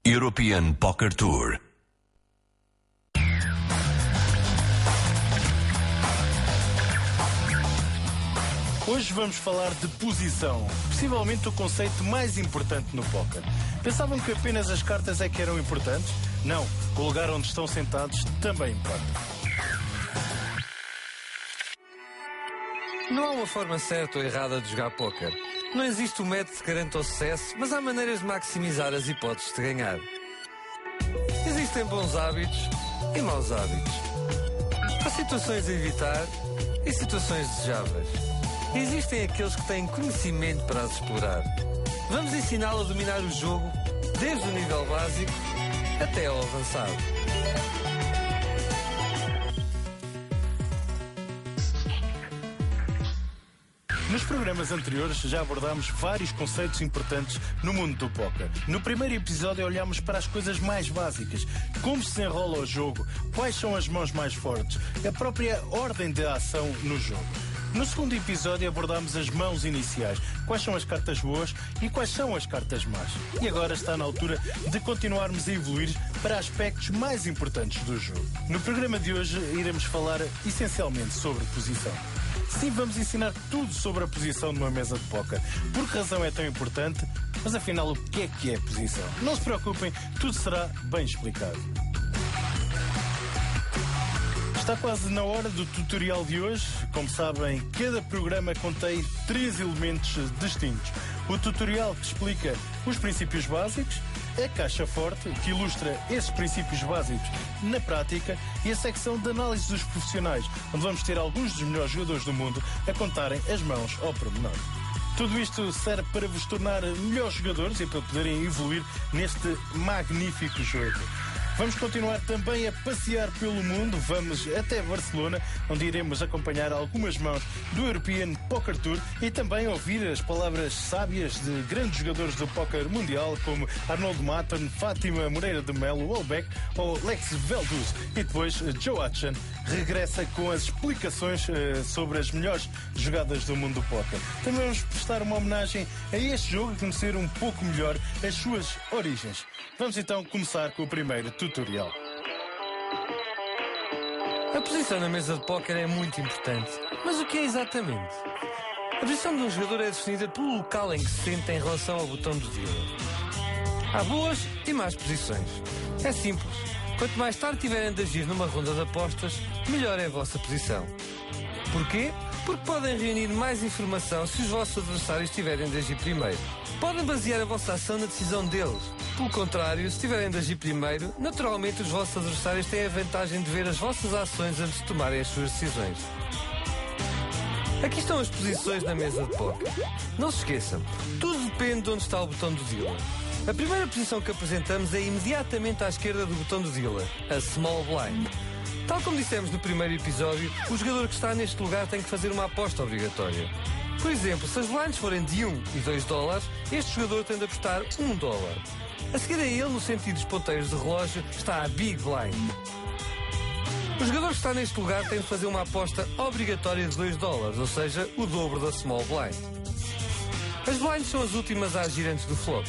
European Poker Tour. Hoje vamos falar de posição, possivelmente o conceito mais importante no póquer. Pensavam que apenas as cartas é que eram importantes? Não, o lugar onde estão sentados também importa. Não há uma forma certa ou errada de jogar póquer. Não existe um método que garanta o sucesso, mas há maneiras de maximizar as hipóteses de ganhar. Existem bons hábitos e maus hábitos. Há situações a evitar e situações desejáveis. E existem aqueles que têm conhecimento para as explorar. Vamos ensiná-lo a dominar o jogo, desde o nível básico até ao avançado. Nos programas anteriores já abordámos vários conceitos importantes no mundo do póquer. No primeiro episódio olhámos para as coisas mais básicas, como se enrola o jogo, quais são as mãos mais fortes, a própria ordem de ação no jogo. No segundo episódio abordámos as mãos iniciais, quais são as cartas boas e quais são as cartas más. E agora está na altura de continuarmos a evoluir para aspectos mais importantes do jogo. No programa de hoje iremos falar essencialmente sobre posição. Sim, vamos ensinar tudo sobre a posição numa mesa de póquer. Por que razão é tão importante? Mas afinal, o que é posição? Não se preocupem, tudo será bem explicado. Está quase na hora do tutorial de hoje. Como sabem, cada programa contém 3 elementos distintos. O tutorial que explica os princípios básicos, a caixa forte, que ilustra esses princípios básicos na prática, e a secção de análise dos profissionais, onde vamos ter alguns dos melhores jogadores do mundo a contarem as mãos ao pormenor. Tudo isto serve para vos tornar melhores jogadores e para poderem evoluir neste magnífico jogo. Vamos continuar também a passear pelo mundo. Vamos até Barcelona, onde iremos acompanhar algumas mãos do European Poker Tour e também ouvir as palavras sábias de grandes jogadores do póquer mundial, como Arnold Maton, Fátima Moreira de Melo, Welbeck ou Lex Veldus. E depois Joe Hutchin regressa com as explicações sobre as melhores jogadas do mundo do póquer. Também vamos prestar uma homenagem a este jogo e conhecer um pouco melhor as suas origens. Vamos então começar com o primeiro tutorial. A posição na mesa de póquer é muito importante. Mas o que é exatamente? A posição de um jogador é definida pelo local em que se senta em relação ao botão do dealer. Há boas e más posições. É simples. Quanto mais tarde tiverem de agir numa ronda de apostas, melhor é a vossa posição. Porquê? Porque podem reunir mais informação se os vossos adversários tiverem de agir primeiro. Podem basear a vossa ação na decisão deles. Pelo contrário, se tiverem de agir primeiro, naturalmente os vossos adversários têm a vantagem de ver as vossas ações antes de tomarem as suas decisões. Aqui estão as posições na mesa de póquer. Não se esqueçam, tudo depende de onde está o botão do dealer. A primeira posição que apresentamos é imediatamente à esquerda do botão do dealer, a small blind. Tal como dissemos no primeiro episódio, o jogador que está neste lugar tem que fazer uma aposta obrigatória. Por exemplo, se as blinds forem de 1 e 2 dólares, este jogador tem de apostar 1 dólar. A seguir a ele, no sentido dos ponteiros de relógio, está a big blind. O jogador que está neste lugar tem de fazer uma aposta obrigatória de 2 dólares, ou seja, o dobro da small blind. As blinds são as últimas a agir antes do flop.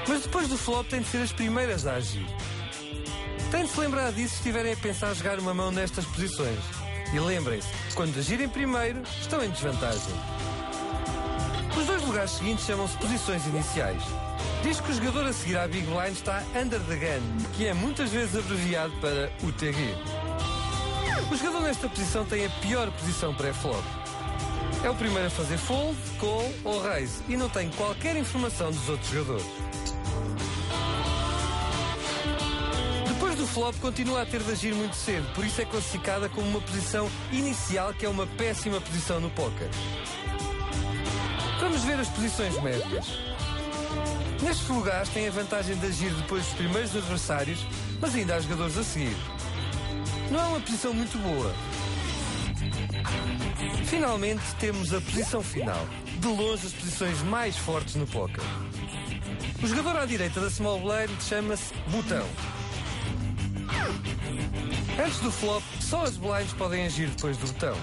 Mas depois do flop têm de ser as primeiras a agir. Têm de se lembrar disso se estiverem a pensar jogar uma mão nestas posições. E lembrem-se, quando agirem primeiro, estão em desvantagem. Os 2 lugares seguintes chamam-se posições iniciais. Diz que o jogador a seguir à big blind está under the gun, que é muitas vezes abreviado para UTG. O jogador nesta posição tem a pior posição pré-flop. É o primeiro a fazer fold, call ou raise e não tem qualquer informação dos outros jogadores. Depois do flop continua a ter de agir muito cedo, por isso é classificada como uma posição inicial, que é uma péssima posição no póquer. Vamos ver as posições médias. Nestes lugares têm a vantagem de agir depois dos primeiros adversários, mas ainda há jogadores a seguir. Não é uma posição muito boa. Finalmente temos a posição final, de longe as posições mais fortes no póquer. O jogador à direita da small blind chama-se botão. Antes do flop, só as blinds podem agir depois do botão.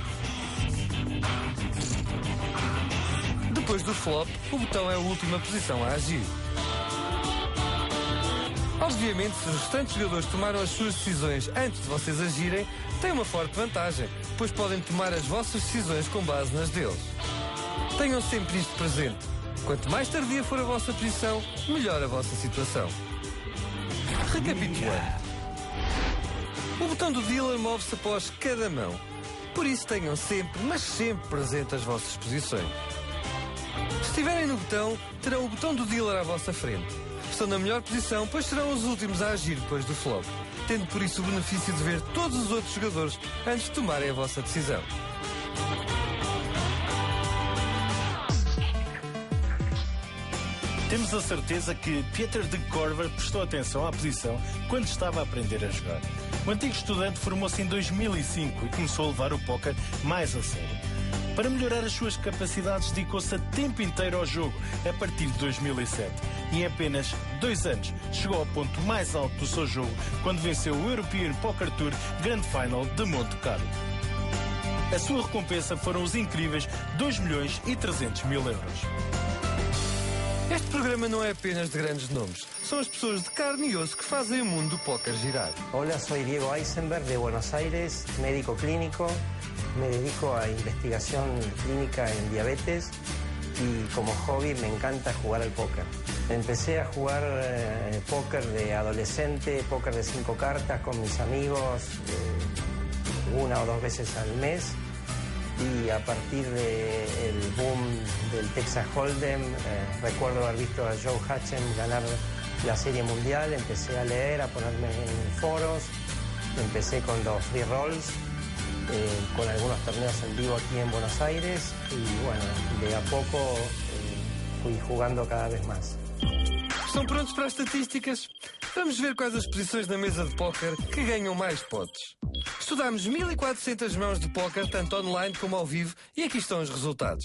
depois do flop, o botão é a última posição a agir. Obviamente, se os restantes jogadores tomaram as suas decisões antes de vocês agirem, têm uma forte vantagem, pois podem tomar as vossas decisões com base nas deles. Tenham sempre isto presente. Quanto mais tardia for a vossa posição, melhor a vossa situação. Recapitulando. O botão do dealer move-se após cada mão. Por isso tenham sempre, mas sempre presente as vossas posições. Se estiverem no botão, terão o botão do dealer à vossa frente. Estão na melhor posição, pois serão os últimos a agir depois do flop, tendo por isso o benefício de ver todos os outros jogadores antes de tomarem a vossa decisão. Temos a certeza que Pieter de Korver prestou atenção à posição quando estava a aprender a jogar. O antigo estudante formou-se em 2005 e começou a levar o póquer mais a sério. Para melhorar as suas capacidades, dedicou-se a tempo inteiro ao jogo a partir de 2007. E em apenas 2 anos chegou ao ponto mais alto do seu jogo quando venceu o European Poker Tour Grand Final de Monte Carlo. A sua recompensa foram os incríveis 2.300.000 euros. Este programa não é apenas de grandes nomes. São as pessoas de carne e osso que fazem o mundo do póquer girar. Hola, soy Diego Eisenberg de Buenos Aires, médico clínico. Me dedico a investigación clínica en diabetes y como hobby me encanta jugar al póker. Empecé a jugar póker de adolescente, póker de 5 cartas con mis amigos 1 o 2 veces al mes. Y a partir del boom del Texas Hold'em, recuerdo haber visto a Joe Hutchem ganar la Serie Mundial, empecé a leer, a ponerme en foros, empecé con los free rolls, con algunos torneos en vivo aquí en Buenos Aires y bueno, de a poco fui jugando cada vez más. Estão prontos para as estatísticas? Vamos ver quais as posições na mesa de póquer que ganham mais potes. Estudámos 1400 mãos de póquer, tanto online como ao vivo, e aqui estão os resultados.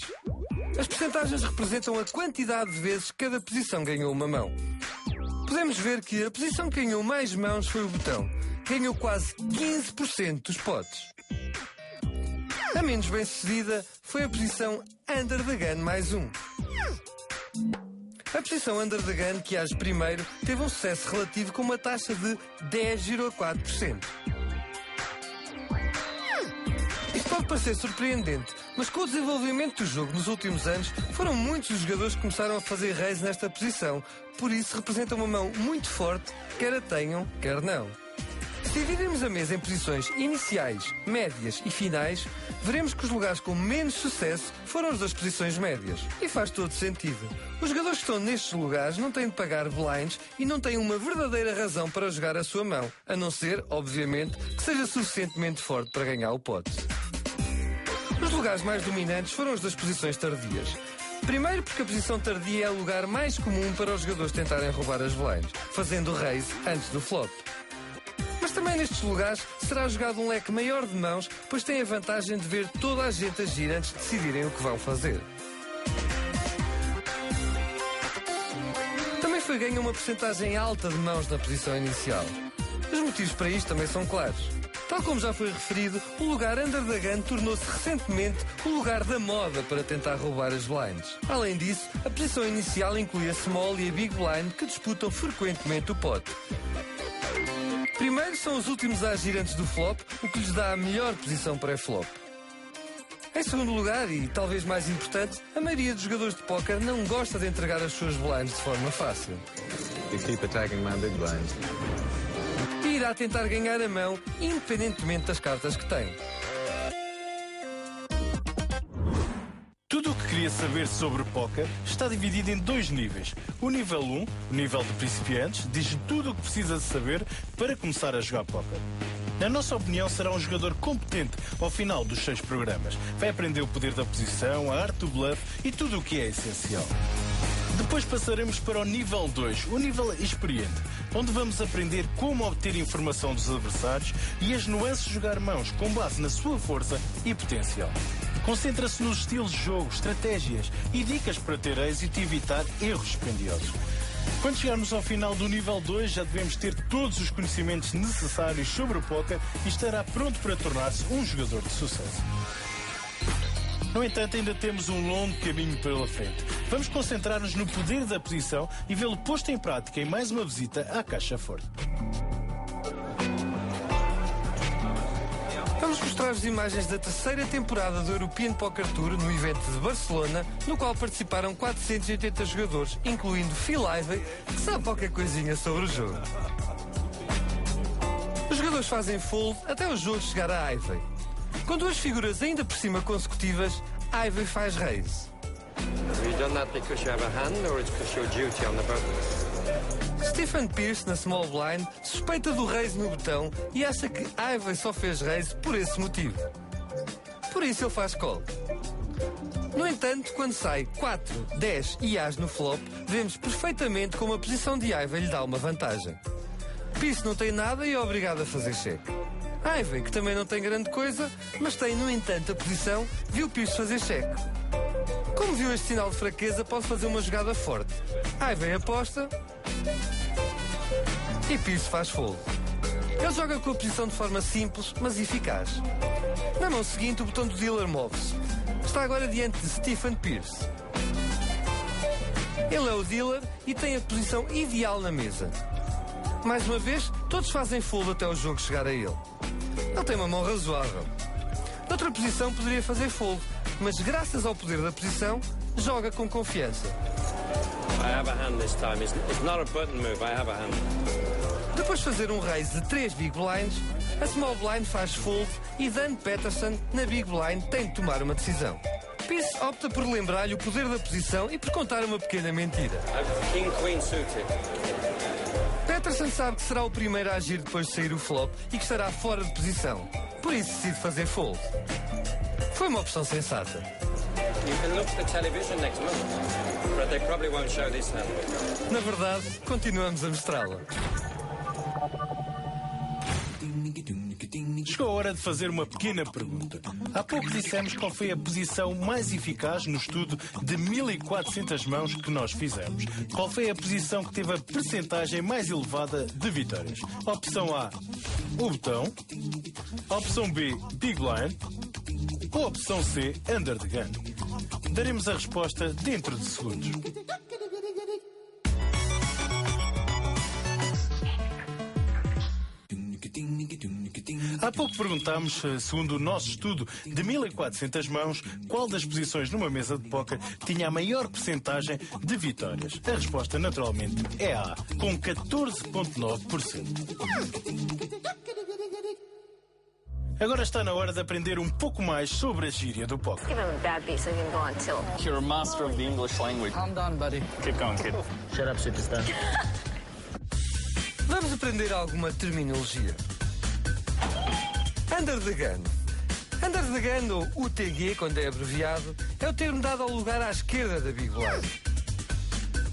As percentagens representam a quantidade de vezes que cada posição ganhou uma mão. Podemos ver que a posição que ganhou mais mãos foi o botão. Ganhou quase 15% dos potes. A menos bem-sucedida foi a posição Under the Gun mais 1. A posição Under the Gun, que age primeiro, teve um sucesso relativo com uma taxa de 10,4%. Isto pode parecer surpreendente, mas com o desenvolvimento do jogo nos últimos anos, foram muitos os jogadores que começaram a fazer raise nesta posição, por isso representa uma mão muito forte, quer a tenham, quer não. Se dividirmos a mesa em posições iniciais, médias e finais, veremos que os lugares com menos sucesso foram as das posições médias. E faz todo sentido. Os jogadores que estão nestes lugares não têm de pagar blinds e não têm uma verdadeira razão para jogar a sua mão, a não ser, obviamente, que seja suficientemente forte para ganhar o pote. Os lugares mais dominantes foram os das posições tardias. Primeiro porque a posição tardia é o lugar mais comum para os jogadores tentarem roubar as blinds, fazendo raise antes do flop. Mas também nestes lugares será jogado um leque maior de mãos, pois tem a vantagem de ver toda a gente agir antes de decidirem o que vão fazer. Também foi ganha uma percentagem alta de mãos na posição inicial. Os motivos para isto também são claros. Tal como já foi referido, o lugar Under the Gun tornou-se recentemente o lugar da moda para tentar roubar as blinds. Além disso, a posição inicial inclui a Small e a Big Blind, que disputam frequentemente o pote. Primeiro são os últimos a agir antes do flop, o que lhes dá a melhor posição pré-flop. Em segundo lugar, e talvez mais importante, a maioria dos jogadores de póquer não gosta de entregar as suas blinds de forma fácil. You keep attacking my big blind. E irá tentar ganhar a mão, independentemente das cartas que tem. Tudo o que queria saber sobre póquer está dividido em 2 níveis. O nível 1, o nível de principiantes, diz tudo o que precisa de saber para começar a jogar póquer. Na nossa opinião, será um jogador competente ao final dos 6 programas. Vai aprender o poder da posição, a arte do bluff e tudo o que é essencial. Depois passaremos para o nível 2, o nível experiente, onde vamos aprender como obter informação dos adversários e as nuances de jogar mãos com base na sua força e potencial. Concentra-se nos estilos de jogo, estratégias e dicas para ter êxito e evitar erros dispendiosos. Quando chegarmos ao final do nível 2, já devemos ter todos os conhecimentos necessários sobre o póquer e estará pronto para tornar-se um jogador de sucesso. No entanto, ainda temos um longo caminho pela frente. Vamos concentrar-nos no poder da posição e vê-lo posto em prática em mais uma visita à Caixa Forte. Vamos mostrar-vos imagens da terceira temporada do European Poker Tour no evento de Barcelona, no qual participaram 480 jogadores, incluindo Phil Ivey, que sabe qualquer coisinha sobre o jogo. Os jogadores fazem fold até o jogo chegar a Ivey. Com duas figuras ainda por cima consecutivas, Ivey faz raise. Have you done that because you have a hand or it's because you're duty on the button? Stephen Pearce, na small blind, suspeita do raise no botão e acha que Ivey só fez raise por esse motivo. Por isso ele faz call. No entanto, quando sai 4, 10 e as no flop, vemos perfeitamente como a posição de Ivey lhe dá uma vantagem. Pearce não tem nada e é obrigado a fazer cheque. Ivey, que também não tem grande coisa, mas tem, no entanto, a posição, viu Pearce fazer cheque. Como viu este sinal de fraqueza, pode fazer uma jogada forte. Ivey aposta e Pearce faz fold. Ele joga com a posição de forma simples, mas eficaz. Na mão seguinte, o botão do dealer move-se. Está agora diante de Stephen Pearce. Ele é o dealer e tem a posição ideal na mesa. Mais uma vez, todos fazem fold até o jogo chegar a ele. Ele tem uma mão razoável. Noutra posição poderia fazer fold, mas graças ao poder da posição, joga com confiança. I have a hand this time. It's not a button move, I have a hand. Depois de fazer um raise de 3 big blinds, a small blind faz fold e Dan Patterson, na big blind, tem de tomar uma decisão. Pearce opta por lembrar-lhe o poder da posição e por contar uma pequena mentira. King Queen suited. Patterson sabe que será o primeiro a agir depois de sair o flop e que estará fora de posição. Por isso decide fazer fold. Foi uma opção sensata. You can look at the television next month, but they probably won't show this hand. Na verdade, continuamos a mostrá-la. Chegou a hora de fazer uma pequena pergunta. Há pouco dissemos qual foi a posição mais eficaz no estudo de 1400 mãos que nós fizemos. Qual foi a posição que teve a percentagem mais elevada de vitórias? Opção A, o botão. Opção B, Big Blind. Ou opção C, Under the Gun. Daremos a resposta dentro de segundos. Há pouco perguntámos, segundo o nosso estudo de 1400 mãos, qual das posições numa mesa de póquer tinha a maior percentagem de vitórias. A resposta, naturalmente, é A, com 14,9%. Agora está na hora de aprender um pouco mais sobre a gíria do póquer. Give him a bad beat so he can go on tilt. You're a master of the English language. Calm down, buddy. Keep going, kid. Shut up, superstar. Vamos aprender alguma terminologia. Under the Gun. Under the Gun, ou UTG, quando é abreviado, é o termo dado ao lugar à esquerda da Big Blind.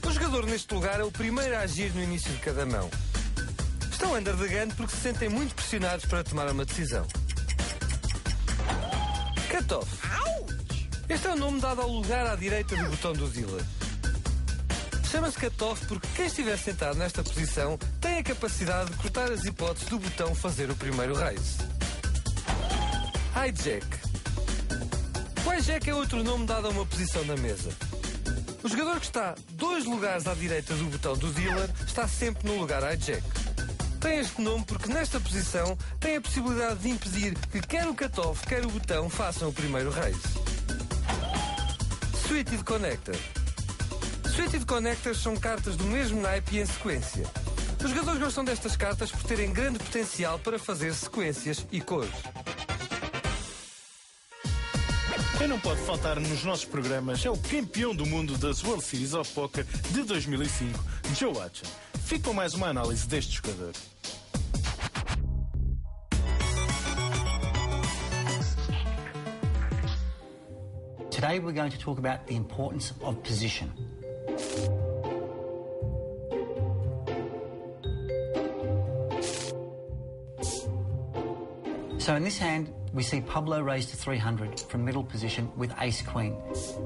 O jogador neste lugar é o primeiro a agir no início de cada mão. Estão under the gun porque se sentem muito pressionados para tomar uma decisão. Cut-off. Este é o nome dado ao lugar à direita do botão do dealer. Chama-se cut-off porque quem estiver sentado nesta posição tem a capacidade de cortar as hipóteses do botão fazer o primeiro raise. Hijack. O hijack é outro nome dado a uma posição na mesa. O jogador que está 2 lugares à direita do botão do dealer está sempre no lugar hijack. Tem este nome porque nesta posição tem a possibilidade de impedir que quer o cut-off, quer o botão façam o primeiro raise. Suited Connector. Suited Connectors são cartas do mesmo naipe e em sequência. Os jogadores gostam destas cartas por terem grande potencial para fazer sequências e cores. Quem não pode faltar nos nossos programas é o campeão do mundo das World Series of Poker de 2005, Joe Hutchins. Fica com mais uma análise deste jogador. Today we're going to talk about the importance of position. So in this hand, we see Pablo raise to 300 from middle position with ace-queen,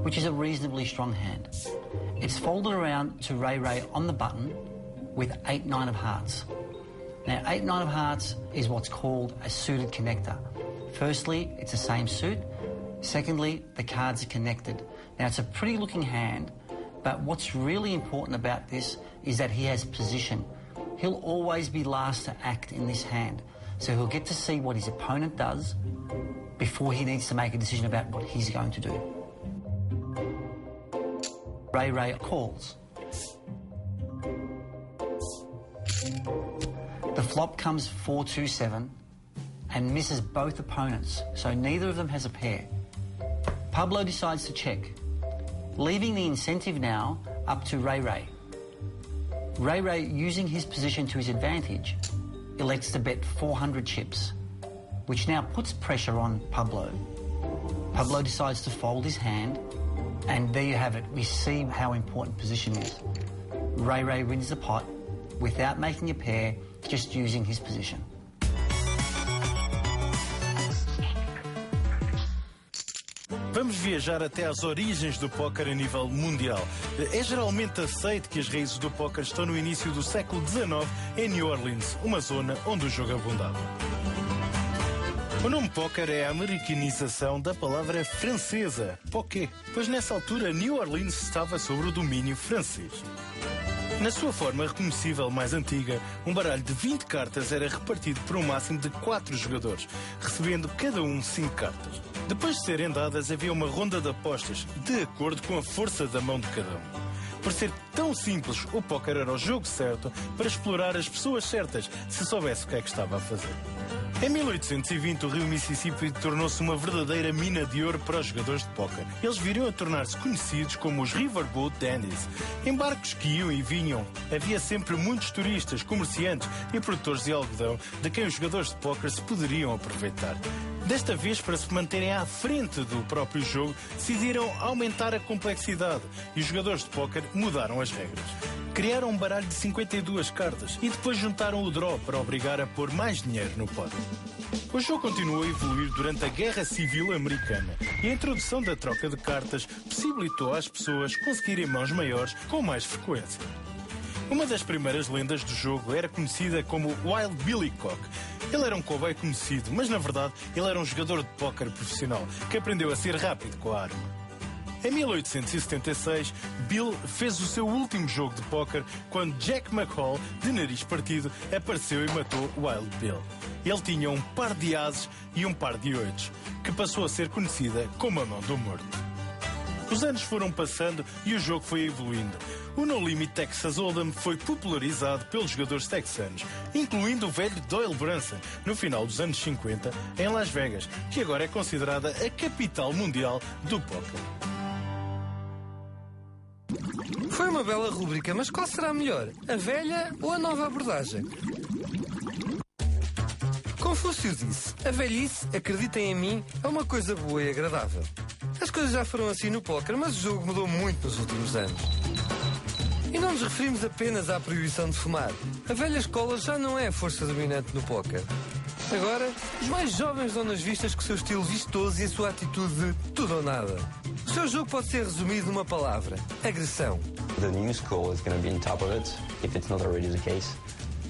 which is a reasonably strong hand. It's folded around to Ray on the button with 8-9 of hearts. Now, 8-9 of hearts is what's called a suited connector. Firstly, it's the same suit. Secondly, the cards are connected. Now, it's a pretty looking hand, but what's really important about this is that he has position. He'll always be last to act in this hand, so he'll get to see what his opponent does before he needs to make a decision about what he's going to do. Ray calls. The flop comes 4-2-7 and misses both opponents, so neither of them has a pair. Pablo decides to check, leaving the incentive now up to Ray. Ray, using his position to his advantage, elects to bet 400 chips, which now puts pressure on Pablo. Pablo decides to fold his hand, and there you have it. We see how important position is. Ray wins the pot without making a pair, just using his position. Vamos viajar até às origens do póquer a nível mundial. É geralmente aceito que as raízes do póquer estão no início do século XIX em New Orleans, uma zona onde o jogo abundava. O nome póquer é a americanização da palavra francesa, poké, pois nessa altura New Orleans estava sob o domínio francês. Na sua forma reconhecível mais antiga, um baralho de 20 cartas era repartido por um máximo de 4 jogadores, recebendo cada um 5 cartas. Depois de serem dadas, havia uma ronda de apostas, de acordo com a força da mão de cada um. Por ser tão simples, o póquer era o jogo certo para explorar as pessoas certas, se soubesse o que é que estava a fazer. Em 1820, o rio Mississippi tornou-se uma verdadeira mina de ouro para os jogadores de póquer. Eles viriam a tornar-se conhecidos como os Riverboat Dandies. Em barcos que iam e vinham, havia sempre muitos turistas, comerciantes e produtores de algodão, de quem os jogadores de póquer se poderiam aproveitar. Desta vez, para se manterem à frente do próprio jogo, decidiram aumentar a complexidade e os jogadores de póquer mudaram as regras. Criaram um baralho de 52 cartas e depois juntaram o draw para obrigar a pôr mais dinheiro no pote. O jogo continuou a evoluir durante a Guerra Civil Americana e a introdução da troca de cartas possibilitou às pessoas conseguirem mãos maiores com mais frequência. Uma das primeiras lendas do jogo era conhecida como Wild Billy Cock. Ele era um cowboy conhecido, mas na verdade ele era um jogador de póquer profissional que aprendeu a ser rápido com a arma. Em 1876, Bill fez o seu último jogo de póquer quando Jack McHall, de nariz partido, apareceu e matou Wild Bill. Ele tinha um par de ases e um par de oitos, que passou a ser conhecida como a mão do morto. Os anos foram passando e o jogo foi evoluindo. O No Limit Texas Hold'em foi popularizado pelos jogadores texanos, incluindo o velho Doyle Brunson, no final dos anos 50, em Las Vegas, que agora é considerada a capital mundial do póquer. Foi uma bela rúbrica, mas qual será melhor? A velha ou a nova abordagem? Confúcio disse: a velhice, acreditem em mim, é uma coisa boa e agradável. As coisas já foram assim no póquer, mas o jogo mudou muito nos últimos anos. E não nos referimos apenas à proibição de fumar. A velha escola já não é a força dominante no póquer. Agora, os mais jovens dão nas vistas com o seu estilo vistoso e a sua atitude de tudo ou nada. O seu jogo pode ser resumido numa palavra: agressão. The new school is going to be on top of it, if it's not already the case.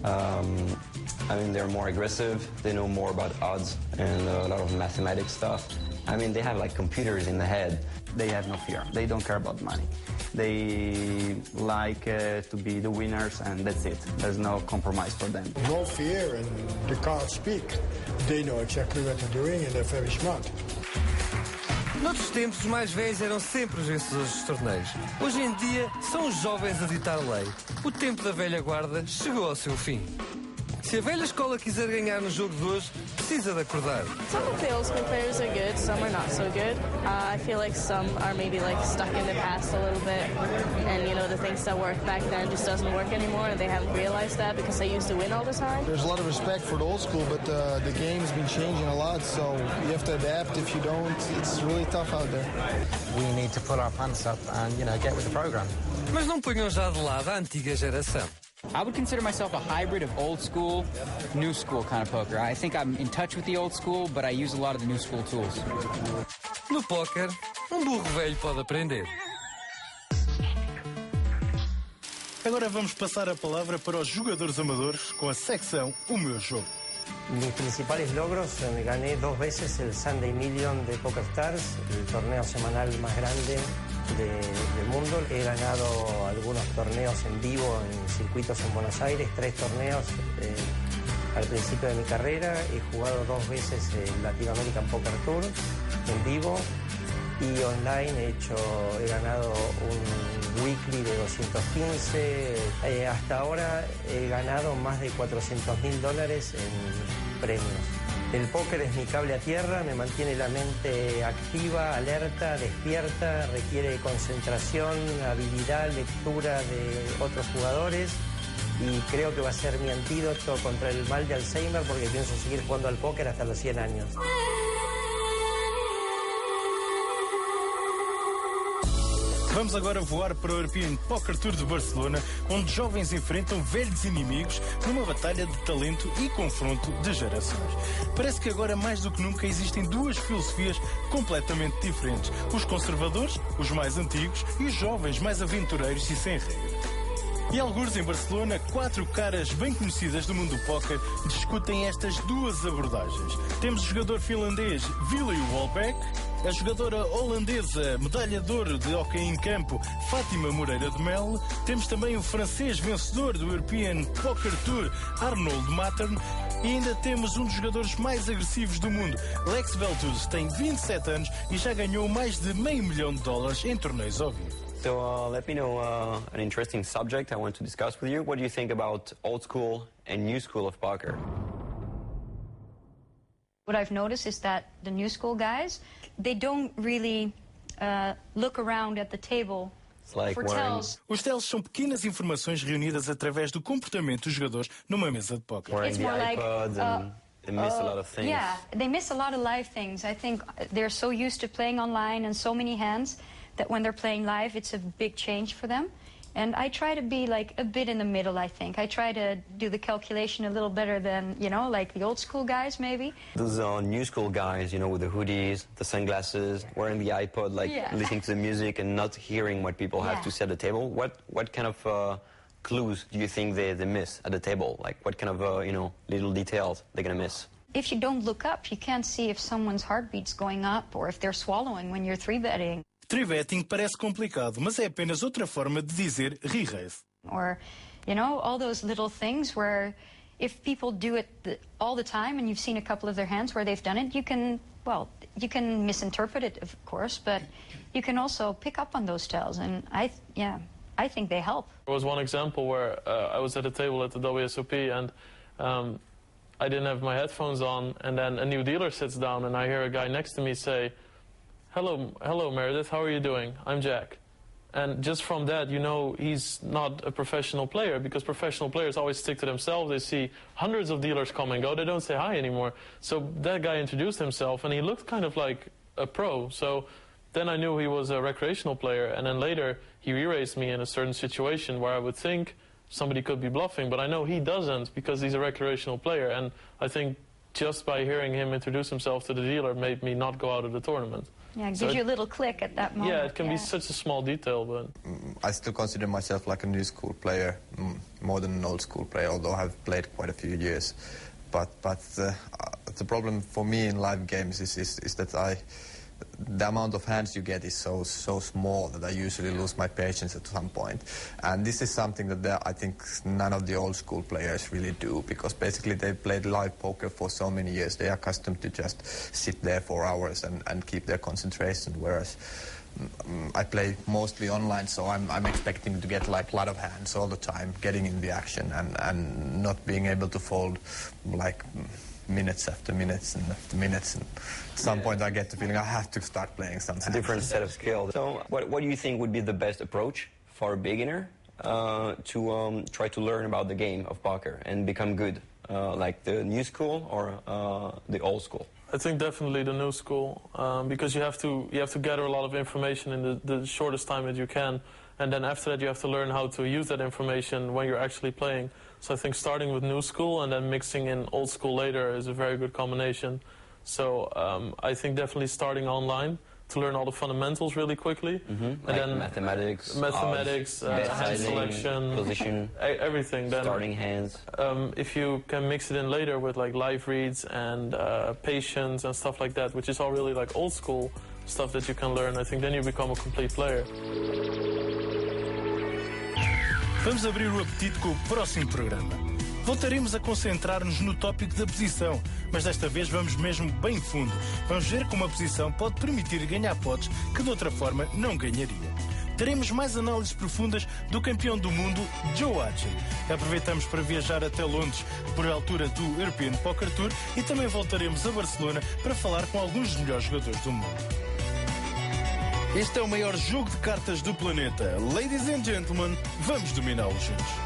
I mean, they're more aggressive, they know more about odds and a lot of mathematics stuff. I mean, they have like computers in the head. They have no fear. They don't care about money. They like to be the winners, and that's it. There's no compromise for them. No fear, and the cards speak. They know exactly what they're doing, and they're very smart. Noutros tempos, os mais velhos eram sempre os vencedores dos torneios. Hoje em dia, são os jovens a ditar lei. O tempo da velha guarda chegou ao seu fim. Se a velha escola quiser ganhar no jogo de hoje, precisa de acordar. Some of the old school players are good, some are not so good. I feel like some are maybe like stuck in the past a little bit, and you know the things that worked back then just doesn't work anymore, and they haven't realized that because they used to win all the time. There's a lot of respect for the old school, but the game's been changing a lot, so you have to adapt. If you don't, it's really tough out there. We need to pull our pants up and get with the program. Mas não ponham já de lado a antiga geração. I would consider myself a hybrid of old school, new school kind of poker. I think I'm in touch with the old school, but I use a lot of the new school tools. No póquer, burro velho pode aprender. Agora vamos passar a palavra para os jogadores amadores com a secção O Meu Jogo. Mis principales logros, gané 2 veces el Sunday Million de PokerStars, el torneo semanal más grande del mundo. He ganado algunos torneos en vivo en circuitos en Buenos Aires, 3 torneos al principio de mi carrera. He jugado 2 veces el Latin American Poker Tour en vivo y online he ganado un weekly de 215. Hasta ahora he ganado más de $400.000 en premios. El póker es mi cable a tierra, me mantiene la mente activa, alerta, despierta, requiere concentración, habilidad, lectura de otros jugadores y creo que va a ser mi antídoto contra el mal de Alzheimer porque pienso seguir jugando al póquer hasta los 100 años. Vamos agora voar para o European Poker Tour de Barcelona, onde jovens enfrentam velhos inimigos numa batalha de talento e confronto de gerações. Parece que agora, mais do que nunca, existem 2 filosofias completamente diferentes. Os conservadores, os mais antigos, e os jovens, mais aventureiros e sem regra. E algures em Barcelona, 4 caras bem conhecidas do mundo do póquer discutem estas 2 abordagens. Temos o jogador finlandês Willy Wallbeck, a jogadora holandesa medalha de ouro de hóquei em campo Fátima Moreira de Mel, temos também o francês vencedor do European Poker Tour Arnold Mattern e ainda temos um dos jogadores mais agressivos do mundo, Lex Veltuz, tem 27 anos e já ganhou mais de $500 mil em torneios ao vivo. So let me know an interesting subject I want to discuss with you. What do you think about old school and new school of poker? What I've noticed is that the new school guys, they don't really look around at the table for tells. Os tells são pequenas informações reunidas através do comportamento dos jogadores numa mesa de póquer. It's more like they miss a lot of things. Yeah, they miss a lot of live things. I think they're so used to playing online and so many hands that when they're playing live, it's a big change for them. And I try to be like a bit in the middle, I think. I try to do the calculation a little better than, you know, like the old school guys, maybe. Those new school guys, you know, with the hoodies, the sunglasses, wearing the iPod, like listening to the music and not hearing what people have to say at the table. What kind of clues do you think they miss at the table? Like what kind of, you know, little details they're going to miss? If you don't look up, you can't see if someone's heartbeat's going up or if they're swallowing when you're 3-betting. 3-betting parece complicado, mas é apenas outra forma de dizer re-raise. Or, you know, all those little things where if people do it all the time and you've seen a couple of their hands where they've done it, you can misinterpret it, of course, but you can also pick up on those tells, and I think they help. There was one example where I was at a table at the WSOP and I didn't have my headphones on, and then a new dealer sits down and I hear a guy next to me say, Hello, Meredith, how are you doing? I'm Jack. And just from that, you know he's not a professional player because professional players always stick to themselves. They see hundreds of dealers come and go. They don't say hi anymore. So that guy introduced himself, and he looked kind of like a pro. So then I knew he was a recreational player. And then later, he re-raised me in a certain situation where I would think somebody could be bluffing. But I know he doesn't because he's a recreational player. And I think just by hearing him introduce himself to the dealer made me not go out of the tournament. Yeah, it gives you a little click at that moment. Yeah, it can be such a small detail, but... I still consider myself like a new school player, more than an old school player, although I've played quite a few years. But the problem for me in live games is that the amount of hands you get is so small that I usually lose my patience at some point. And this is something that I think none of the old school players really do, because basically they've played live poker for so many years. They are accustomed to just sit there for hours and keep their concentration, whereas I play mostly online, so I'm expecting to get like a lot of hands all the time, getting in the action and not being able to fold like minutes after minutes and after minutes, and at some point I get the feeling I have to start playing something. It's a different set of skills. So what do you think would be the best approach for a beginner to try to learn about the game of poker and become good, like the new school or the old school? I think definitely the new school, because you have to gather a lot of information in the shortest time that you can, and then after that you have to learn how to use that information when you're actually playing. So I think starting with new school and then mixing in old school later is a very good combination. So I think definitely starting online, to learn all the fundamentals really quickly. And like then mathematics, hand selection, position, everything. Then starting hands. If you can mix it in later with like live reads and patience and stuff like that, which is all really like old school stuff that you can learn, I think then you become a complete player. Vamos abrir o apetite com o próximo programa. Voltaremos a concentrar-nos no tópico da posição, mas desta vez vamos mesmo bem fundo. Vamos ver como a posição pode permitir ganhar potes que de outra forma não ganharia. Teremos mais análises profundas do campeão do mundo, Joe Hachin. Aproveitamos para viajar até Londres por altura do European Poker Tour e também voltaremos a Barcelona para falar com alguns dos melhores jogadores do mundo. Este é o maior jogo de cartas do planeta. Ladies and gentlemen, vamos dominá-lo juntos.